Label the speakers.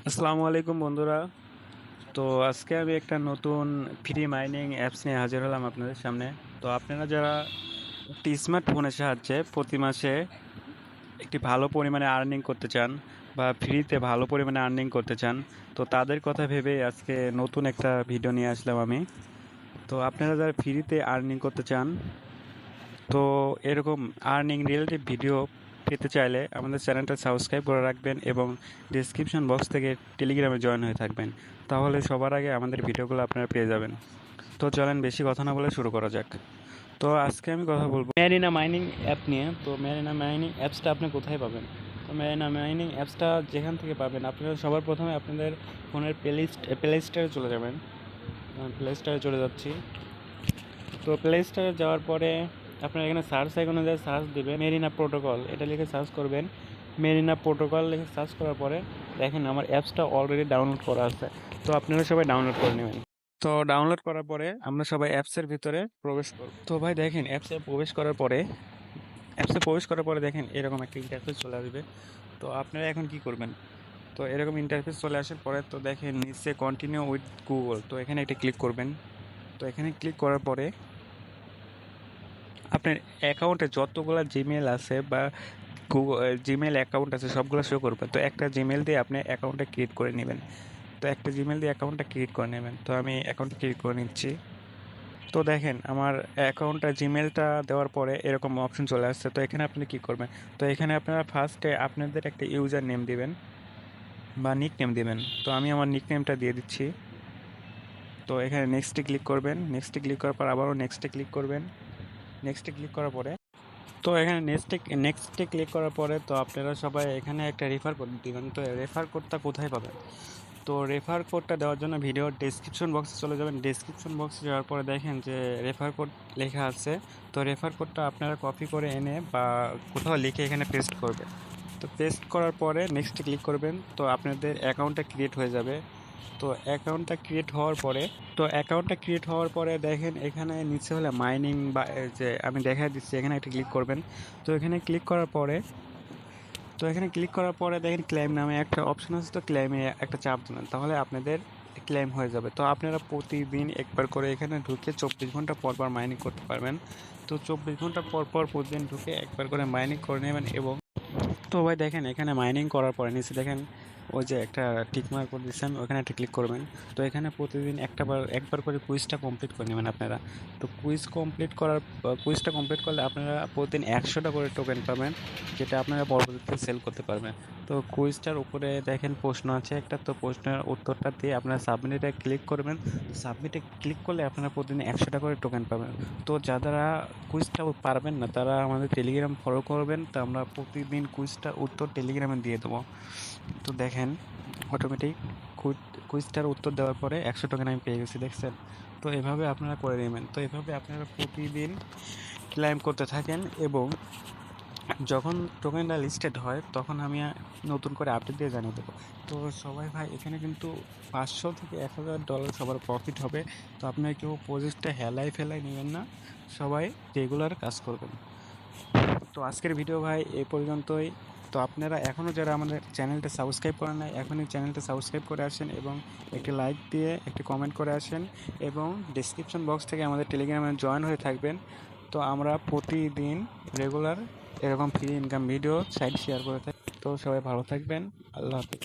Speaker 1: আসসালামু আলাইকুম বন্ধুরা। তো আজকে আমি একটা নতুন ফ্রি মাইনিং অ্যাপস নিয়ে হাজির হলাম আপনাদের সামনে। তো আপনারা যারা একটি স্মার্টফোনের সাহায্যে প্রতি মাসে একটি ভালো পরিমাণে আর্নিং করতে চান বা ফ্রিতে ভালো পরিমাণে আর্নিং করতে চান, তো তাদের কথা ভেবেই আজকে নতুন একটা ভিডিও নিয়ে আসলাম আমি। তো আপনারা যারা ফ্রিতে আর্নিং করতে চান, তো এরকম আর্নিং রিলেটেড ভিডিও পেতে চাইলে আমাদের চ্যানেলটা সাবস্ক্রাইব করে রাখবেন এবং ডিসক্রিপশন বক্স থেকে টেলিগ্রামে জয়েন হয়ে থাকবেন। তাহলে সবার আগে আমাদের ভিডিওগুলো আপনারা পেয়ে যাবেন। তো চলেন বেশি কথা না বলে শুরু করা যাক। তো আজকে আমি কথা বলবো ম্যারিনা মাইনিং অ্যাপ নিয়ে। তো ম্যারিনা মাইনিং অ্যাপসটা আপনি কোথায় পাবেন? তো ম্যারিনা মাইনিং অ্যাপসটা যেখান থেকে পাবেন, আপনারা সবার প্রথমে আপনাদের ফোনের প্লে স্টোরে চলে যাবেন। প্লে স্টোরে চলে যাচ্ছি। তো প্লে স্টোরে যাওয়ার পরে আপনার এখানে সার্চ আইকনে যা সার্চ দিবেন মেরিনা প্রোটোকল, এটা লিখে সার্চ করবেন। মেরিনা প্রোটোকল লিখে সার্চ করার পরে দেখেন আমার অ্যাপসটা অলরেডি ডাউনলোড করা আছে। তো আপনারা সবাই ডাউনলোড করে নেবেন। তো ডাউনলোড করার পরে আমরা সবাই অ্যাপসের ভিতরে প্রবেশ করব। তো ভাই দেখেন অ্যাপসে প্রবেশ করার পরে দেখেন এরকম একটা ইন্টারফেস চলে আসবে। তো আপনারা এখন কি করবেন? তো এরকম ইন্টারফেস চলে আসার পরে তো দেখেন নিচে কন্টিনিউ উইথ গুগল, তো এখানে একটা ক্লিক করবেন। তো এখানে ক্লিক করার পরে আপনার অ্যাকাউন্টে যতগুলো জিমেল আছে বা গুগল জিমেল অ্যাকাউন্ট আছে সবগুলো শো করবে। তো একটা জিমেল দিয়ে আপনি অ্যাকাউন্টটা ক্রিয়েট করে নেবেন। তো আমি অ্যাকাউন্টটা ক্রিয়েট করে নিচ্ছি। তো দেখেন আমার অ্যাকাউন্টটা জিমেলটা দেওয়ার পরে এরকম অপশন চলে আসছে। তো এখানে আপনি কি করবেন? তো এখানে আপনারা ফার্স্টে আপনাদের একটা ইউজার নেম দিবেন বা নিক নেম দিবেন। তো আমি আমার নিক নেমটা দিয়ে দিচ্ছি। তো এখানে নেক্সটে ক্লিক করবেন। নেক্সটে ক্লিক করার পর আবারও নেক্সটে ক্লিক করবেন। নেক্সটে ক্লিক করার পরে তো এখানে নেক্সটে ক্লিক করার পরে তো আপনারা সবাই এখানে একটা রেফার কোড দিবেন। তো রেফার কোডটা কোথায় পাবেন? তো রেফার কোডটা দেওয়ার জন্য ভিডিওর ডেসক্রিপশন বক্সে চলে যাবেন। ডেসক্রিপশন বক্সে যাওয়ার পরে দেখেন যে রেফার কোড লেখা আছে। তো রেফার কোডটা আপনারা কপি করে এনে বা কোথাও লিখে এখানে পেস্ট করবেন। তো পেস্ট করার পরে নেক্সটে ক্লিক করবেন। তো আপনাদের অ্যাকাউন্টটা ক্রিয়েট হয়ে যাবে। তো অ্যাকাউন্টটা ক্রিয়েট হওয়ার পরে দেখেন এখানে নিচে হলে মাইনিং বা এই যে আমি দেখাই দিচ্ছি, এখানে একটা ক্লিক করবেন। তো এখানে ক্লিক করার পরে দেখেন ক্লেম নামে একটা অপশন আছে। তো ক্লেমে একটা চাপ দেবেন, তাহলে আপনাদের ক্লেম হয়ে যাবে। তো আপনারা প্রতিদিন একবার করে এখানে ঢুকে 24 ঘন্টা পর পর মাইনিং করতে পারবেন। তো 24 ঘন্টা পর পর প্রতিদিন ঢুকে একবার করে মাইনিং করে নেবেন। এবং তো ভাই দেখেন এখানে মাইনিং করার পরে নিচে দেখেন ওই যে একটা টিক মার্ক করে দিচ্ছেন, ওখানে একটা ক্লিক করবেন। তো এখানে প্রতিদিন একবার করে কুইজটা কমপ্লিট করে নেবেন আপনারা। তো কুইজটা কমপ্লিট করলে আপনারা প্রতিদিন 100টা করে টোকেন পাবেন, যেটা আপনারা পরবর্তীতে সেল করতে পারবেন। তো কুইজটার উপরে দেখেন প্রশ্ন আছে একটা, তো প্রশ্নের উত্তরটা দিয়ে আপনারা সাবমিটে ক্লিক করবেন। সাবমিটে ক্লিক করলে আপনারা প্রতিদিন 100টা করে টোকেন পাবেন। তো যারা কুইজটা পারবেন না তারা আমাদের টেলিগ্রাম ফলো করবেন। তো আমরা প্রতিদিন কুইজটার উত্তর টেলিগ্রামে দিয়ে দেবো। তো দেখেন অটোমেটিক কুইজটার উত্তর দেওয়ার পরে 100 টোকেন আমি পেয়ে গেছি, দেখছেন? তো এভাবে আপনারা করে নেবেন। তো এভাবে আপনারা প্রতিদিন ক্লাইম করতে থাকেন এবং যখন টোকেনটা লিস্টেড হয় তখন আমি নতুন করে আপডেট দিয়ে জানিয়ে দেবো। তো সবাই ভাই এখানে কিন্তু 500 থেকে 1000 ডলার সবার প্রফিট হবে। তো আপনারা কেউ প্রজেক্টটা ফেলাই নেবেন না, সবাই রেগুলার কাজ করবেন। তো আজকের ভিডিও ভাই এই পর্যন্তই। তো আপনারা এখনও যারা আমাদের চ্যানেলটা সাবস্ক্রাইব করেন নাই, এখনই চ্যানেলটা সাবস্ক্রাইব করে আসেন এবং একটি লাইক দিয়ে একটি কমেন্ট করে আসেন এবং ডেসক্রিপশন বক্স থেকে আমাদের টেলিগ্রামে জয়েন হয়ে থাকবেন। তো আমরা প্রতিদিন রেগুলার এরকম free income video site share করে থাকি। তো সবাই ভালো থাকবেন। আল্লাহ হাফিজ।